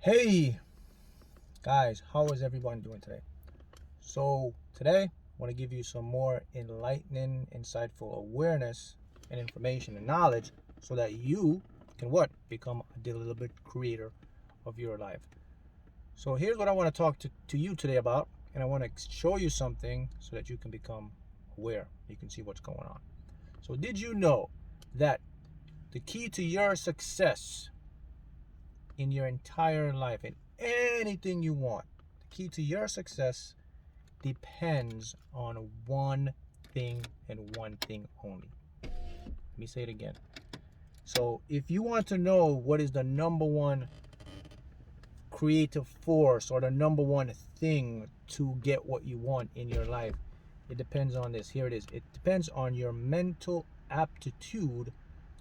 Hey guys, how is everyone doing today? So today I want to give you some more enlightening, insightful awareness and information and knowledge so that you can become a little bit creator of your life. So here's what I want to talk to you today about, and I want to show you something so that you can become aware. You can see what's going on. So did you know that the key to your success in your entire life, in anything you want, the key to your success depends on one thing and one thing only? Let me say it again. So if you want to know what is the number one creative force or the number one thing to get what you want in your life, it depends on this. Here it is. It depends on your mental aptitude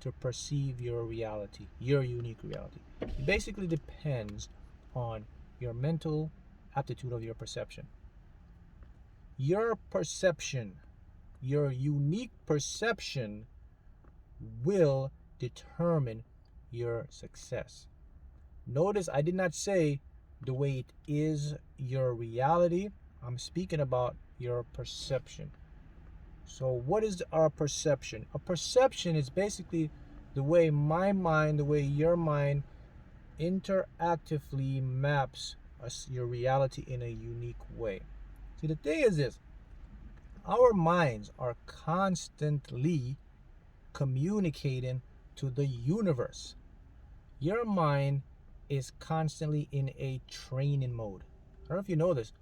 to perceive your reality, your unique reality. It basically depends on your mental aptitude of your perception. Your perception, your unique perception will determine your success. Notice I did not say the way it is your reality. I'm speaking about your perception. So what is our perception? A perception is basically the way my mind, the way your mind interactively maps your reality in a unique way. See, the thing is this: our minds are constantly communicating to the universe. Your mind is constantly in a training mode. I don't know if you know this,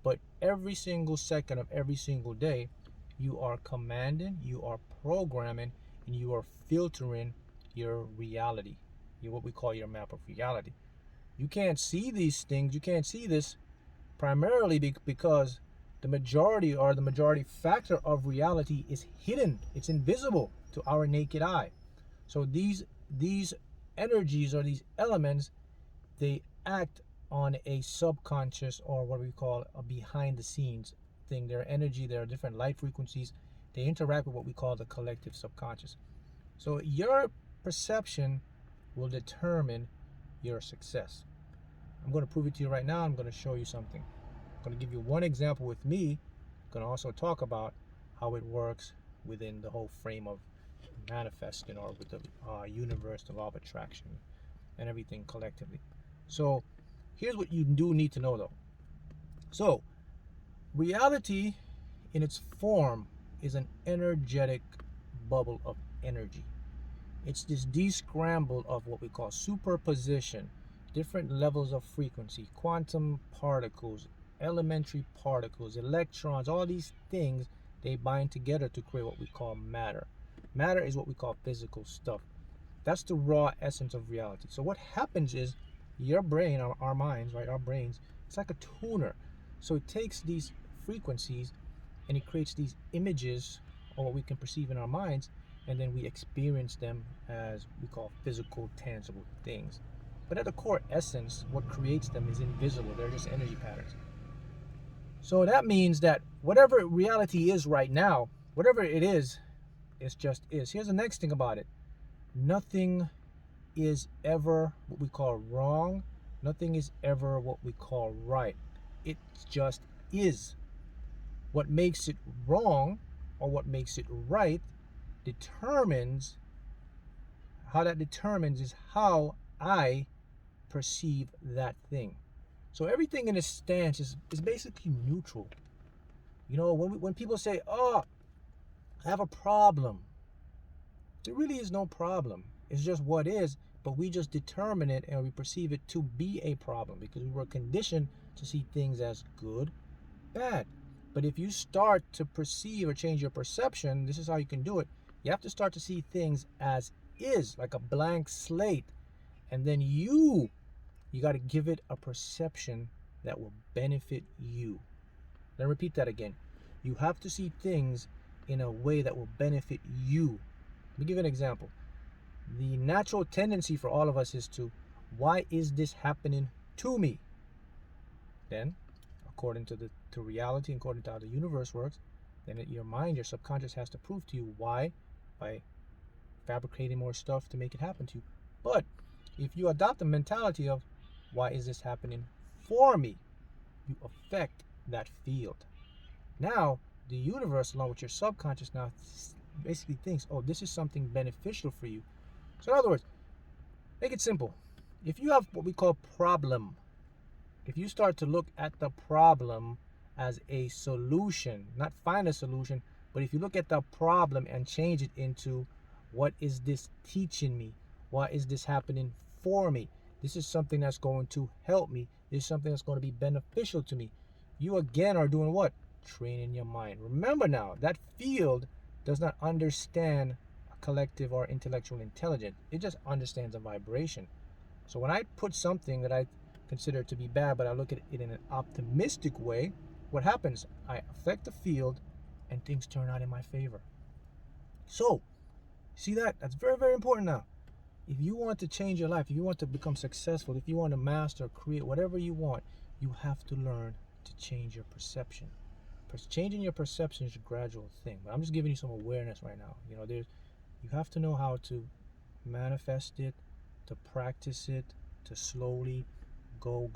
but every single second of every single day, you are commanding, you are programming, and you are filtering your reality. What we call your map of reality. You can't see these things, you can't see this primarily because the majority factor of reality is hidden. It's invisible to our naked eye. So these energies or these elements, they act on a subconscious, or what we call a behind the scenes thing. Their energy, their different light frequencies, they interact with what we call the collective subconscious. So your perception will determine your success. I'm going to prove it to you right now. I'm going to show you something. I'm going to give you one example with me. I'm going to also talk about how it works within the whole frame of manifesting, or with the universe, the law of attraction, and everything collectively. So here's what you do need to know though. So reality in its form is an energetic bubble of energy. It's this descramble of what we call superposition, different levels of frequency, quantum particles, elementary particles, electrons, all these things, they bind together to create what we call matter. Matter is what we call physical stuff. That's the raw essence of reality. So what happens is your brain, our minds, right, our brains, it's like a tuner. So it takes these frequencies and it creates these images, or what we can perceive in our minds, and then we experience them as we call physical, tangible things. But at the core essence, what creates them is invisible. They're just energy patterns. So that means that whatever reality is right now, whatever it is just is. Here's the next thing about it. Nothing is ever what we call wrong. Nothing is ever what we call right. It just is. What makes it wrong or what makes it right determines, how that determines is how I perceive that thing. So everything in a stance is basically neutral. You know, when people say, oh, I have a problem, there really is no problem. It's just what is, but we just determine it and we perceive it to be a problem because we were conditioned to see things as good, bad. But if you start to perceive or change your perception, this is how you can do it. You have to start to see things as is, like a blank slate. And then you got to give it a perception that will benefit you. Let me repeat that again. You have to see things in a way that will benefit you. Let me give you an example. The natural tendency for all of us is to, why is this happening to me? Then, according to reality, according to how the universe works, then your mind, your subconscious has to prove to you why, by fabricating more stuff to make it happen to you. But if you adopt the mentality of, why is this happening for me? You affect that field. Now, the universe, along with your subconscious, now basically thinks, oh, this is something beneficial for you. So in other words, make it simple. If you have what we call problem, if you start to look at the problem as a solution, not find a solution, but if you look at the problem and change it into, what is this teaching me? Why is this happening for me? This is something that's going to help me. This is something that's going to be beneficial to me. You again are doing what? Training your mind. Remember now, that field does not understand a collective or intellectual intelligence. It just understands a vibration. So when I put something that I consider to be bad, but I look at it in an optimistic way, what happens? I affect the field and things turn out in my favor. So, see that? That's very, very important now. If you want to change your life, if you want to become successful, if you want to master, create whatever you want, you have to learn to change your perception. Changing your perception is a gradual thing. But I'm just giving you some awareness right now. You have to know how to manifest it, to practice it, to slowly go,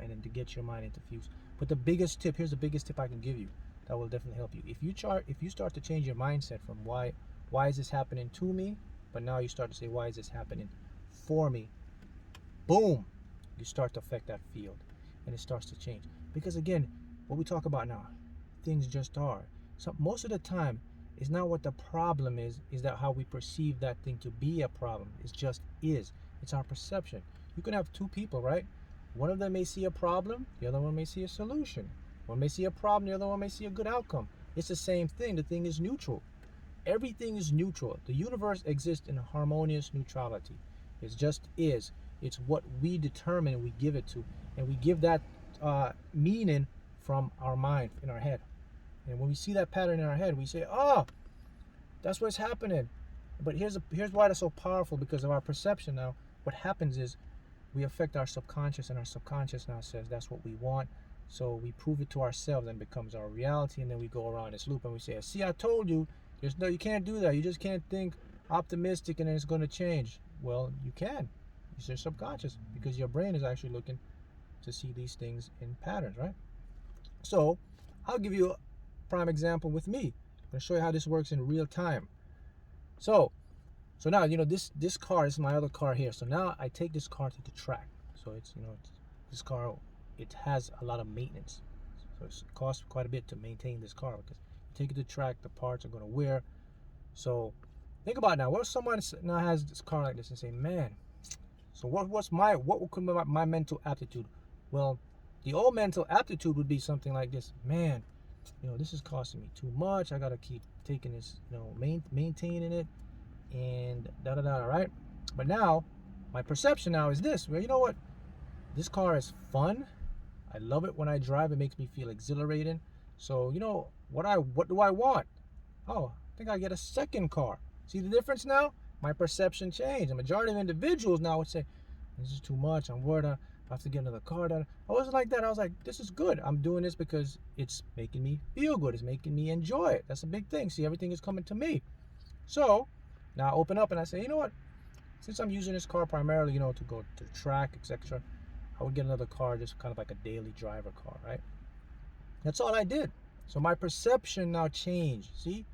and then to get your mind into fuse. But the biggest tip, here's the biggest tip I can give you that will definitely help you. If you start to change your mindset from why is this happening to me, but now you start to say, why is this happening for me? Boom, you start to affect that field, and it starts to change. Because again, what we talk about now, things just are. So most of the time, it's not what the problem is that how we perceive that thing to be a problem. It just is. It's our perception. You can have two people, right? One of them may see a problem, the other one may see a solution. One may see a problem, the other one may see a good outcome. It's the same thing. The thing is neutral. Everything is neutral. The universe exists in a harmonious neutrality. It just is. It's what we determine and we give it to. And we give that meaning from our mind, in our head. And when we see that pattern in our head, we say, oh, that's what's happening. But here's why that's so powerful, because of our perception now. What happens is we affect our subconscious, and our subconscious now says that's what we want. So we prove it to ourselves and it becomes our reality, and then we go around this loop and we say, see, I told you, you can't do that. You just can't think optimistic and then it's going to change. Well, you can. It's your subconscious, because your brain is actually looking to see these things in patterns, right? So I'll give you a prime example with me. I'm going to show you how this works in real time. So now, this car is my other car here. So now I take this car to the track. So this car, it has a lot of maintenance. So it costs quite a bit to maintain this car, because you take it to the track, the parts are going to wear. So think about it now. What if someone now has this car like this and say, man, so what could be my mental aptitude? Well, the old mental aptitude would be something like this. Man, this is costing me too much. I got to keep taking this, maintaining it, and right? But now, my perception now is this. Well, you know what? This car is fun. I love it when I drive. It makes me feel exhilarating. So, what do I want? Oh, I think I get a second car. See the difference now? My perception changed. The majority of individuals now would say, this is too much. I'm worried I have to get another car. I wasn't like that. I was like, this is good. I'm doing this because it's making me feel good. It's making me enjoy it. That's a big thing. See, everything is coming to me. So now I open up and I say, you know what? Since I'm using this car primarily, to go to the track, etc., I would get another car, just kind of like a daily driver car, right? That's all I did. So my perception now changed. See?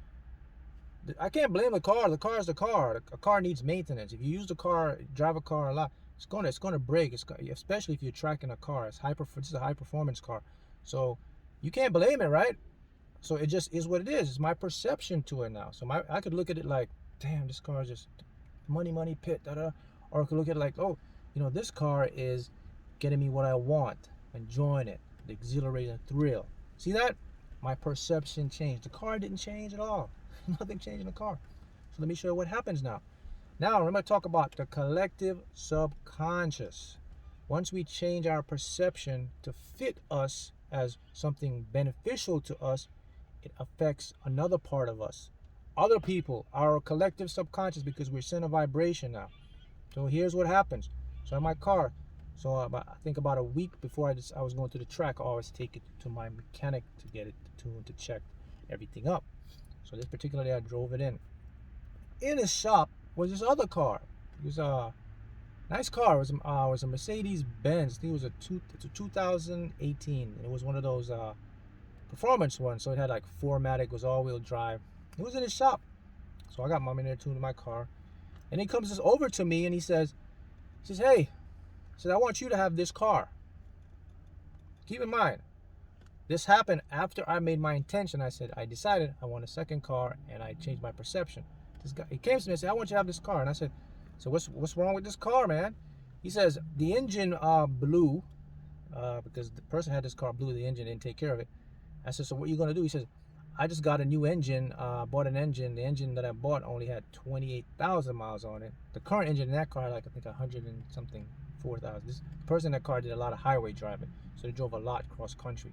I can't blame the car. The car is the car. A car needs maintenance. If you use the car, drive a car a lot, it's gonna break. Especially if you're tracking a car. This is a high performance car, so you can't blame it, right? So it just is what it is. It's my perception to it now. So I could look at it like, damn, this car is just money pit, or I could look at it like, oh, this car is getting me what I want, enjoying it, the exhilarating thrill. See that? My perception changed. The car didn't change at all. Nothing changed in the car. So let me show you what happens now. Now, remember I talk about the collective subconscious. Once we change our perception to fit us as something beneficial to us, it affects another part of us. Other people, our collective subconscious, because we're sending a vibration now. So here's what happens. So in my car, I think about a week before I was going to the track, I always take it to my mechanic to get it tuned, to check everything up. So this particular day I drove it in. In his shop was this other car. It was Nice car. It was a Mercedes Benz. I think it's a 2018. It was one of those performance ones. So it had like 4MATIC. It was all-wheel drive. It was in his shop. So I got mom in there tuning my car. And he comes over to me and he says, hey, he says, I want you to have this car. Keep in mind, this happened after I made my intention. I said, I decided I want a second car, and I changed my perception. This guy, he came to me and said, I want you to have this car. And I said, so what's wrong with this car, man? He says, the engine blew, because the person had this car blew, the engine didn't take care of it. I said, so what are you going to do? He says, I just got a new engine, bought an engine. The engine that I bought only had 28,000 miles on it. The current engine in that car had like, I think 100 and something, 4,000. This person in that car did a lot of highway driving, so they drove a lot cross country.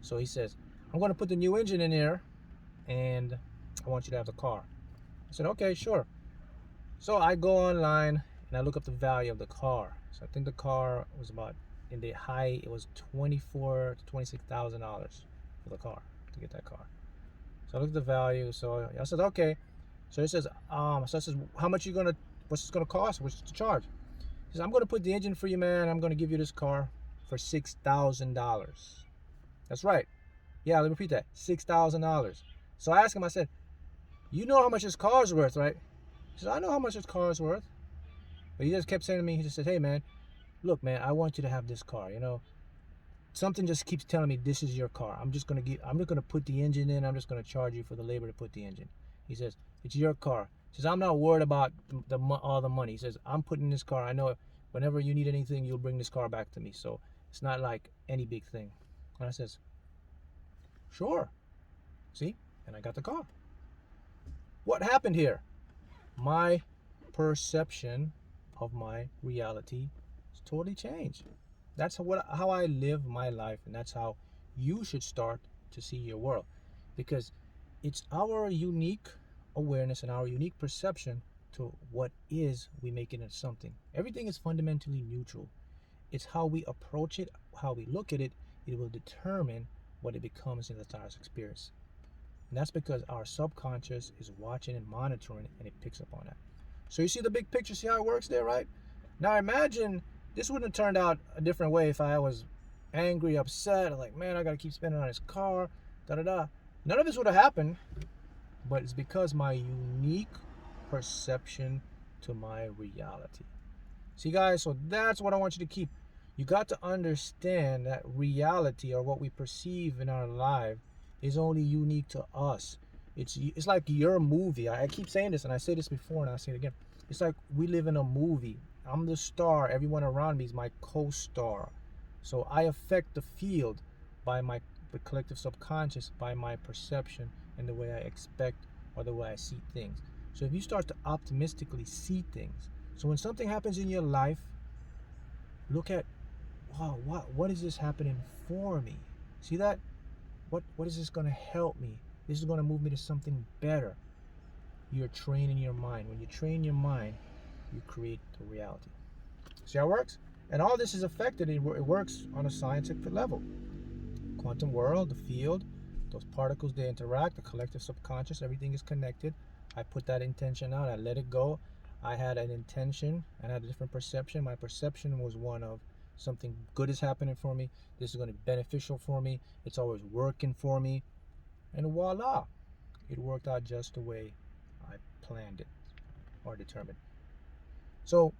So he says, I'm going to put the new engine in there, and I want you to have the car. I said, okay, sure. So I go online, and I look up the value of the car. So I think the car was about, in the high, it was $24,000 to $26,000 for the car, to get that car. So I looked at the value. So I said, okay. So he says, how much what's it gonna cost? What's the charge? He says, I'm gonna put the engine for you, man. I'm gonna give you this car for $6,000. That's right. Yeah, let me repeat that. $6,000. So I asked him, I said, you know how much this car is worth, right? He said, I know how much this car is worth. But he just kept saying to me, he just said, hey, man, look, man, I want you to have this car, Something just keeps telling me this is your car. I'm just gonna put the engine in. I'm just gonna charge you for the labor to put the engine. He says, it's your car. He says, I'm not worried about all the money. He says, I'm putting this car. I know whenever you need anything, you'll bring this car back to me. So it's not like any big thing. And I says, sure. See? And I got the car. What happened here? My perception of my reality is totally changed. That's how I live my life, and that's how you should start to see your world. Because it's our unique awareness and our unique perception to what is we make it into something. Everything is fundamentally neutral. It's how we approach it, how we look at it, it will determine what it becomes in the entire experience. And that's because our subconscious is watching and monitoring it, and it picks up on that. So you see the big picture, see how it works there, right? Now imagine this wouldn't have turned out a different way if I was angry, upset, like, man, I gotta keep spending on this car, da-da-da. None of this would have happened, but it's because my unique perception to my reality. See, guys, so that's what I want you to keep. You got to understand that reality, or what we perceive in our life, is only unique to us. It's like your movie. I keep saying this, and I say this before, and I'll say it again. It's like we live in a movie. I'm the star. Everyone around me is my co-star. So I affect the field by my collective subconscious, by my perception and the way I expect or the way I see things. So if you start to optimistically see things, so when something happens in your life, look at, wow, what is this happening for me? See that? What is this going to help me? This is going to move me to something better. You're training your mind. When you train your mind, you create the reality. See how it works? And all this is affected. It works on a scientific level. Quantum world, the field, those particles, they interact. The collective subconscious, everything is connected. I put that intention out. I let it go. I had an intention and had a different perception. My perception was one of something good is happening for me. This is going to be beneficial for me. It's always working for me. And voila, it worked out just the way I planned it or determined. So,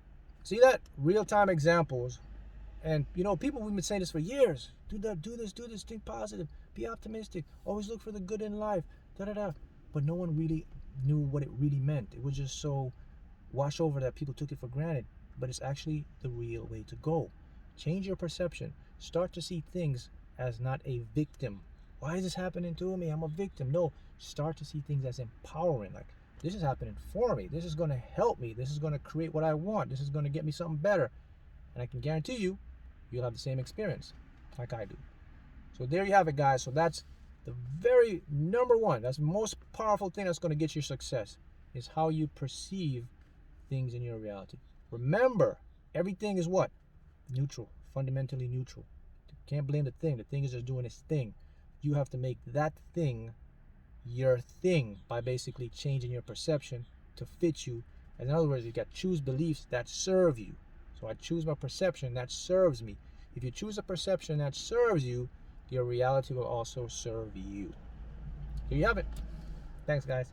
see that? Real-time examples. And, people, we've been saying this for years. Do this, think positive, be optimistic, always look for the good in life, da-da-da. But no one really knew what it really meant. It was just so washed over that people took it for granted. But it's actually the real way to go. Change your perception. Start to see things as not a victim. Why is this happening to me? I'm a victim. No, start to see things as empowering. Like, this is happening for me. This is going to help me. This is going to create what I want. This is going to get me something better. And I can guarantee you, you'll have the same experience like I do. So there you have it, guys. So that's the very number one. That's the most powerful thing that's going to get you success, is how you perceive things in your reality. Remember, everything is what? Neutral, fundamentally neutral. You can't blame the thing. The thing is just doing its thing. You have to make that thing your thing by basically changing your perception to fit you. In other words, you got to choose beliefs that serve you. So I choose my perception that serves me. If you choose a perception that serves you, your reality will also serve you. Here you have it. Thanks, guys.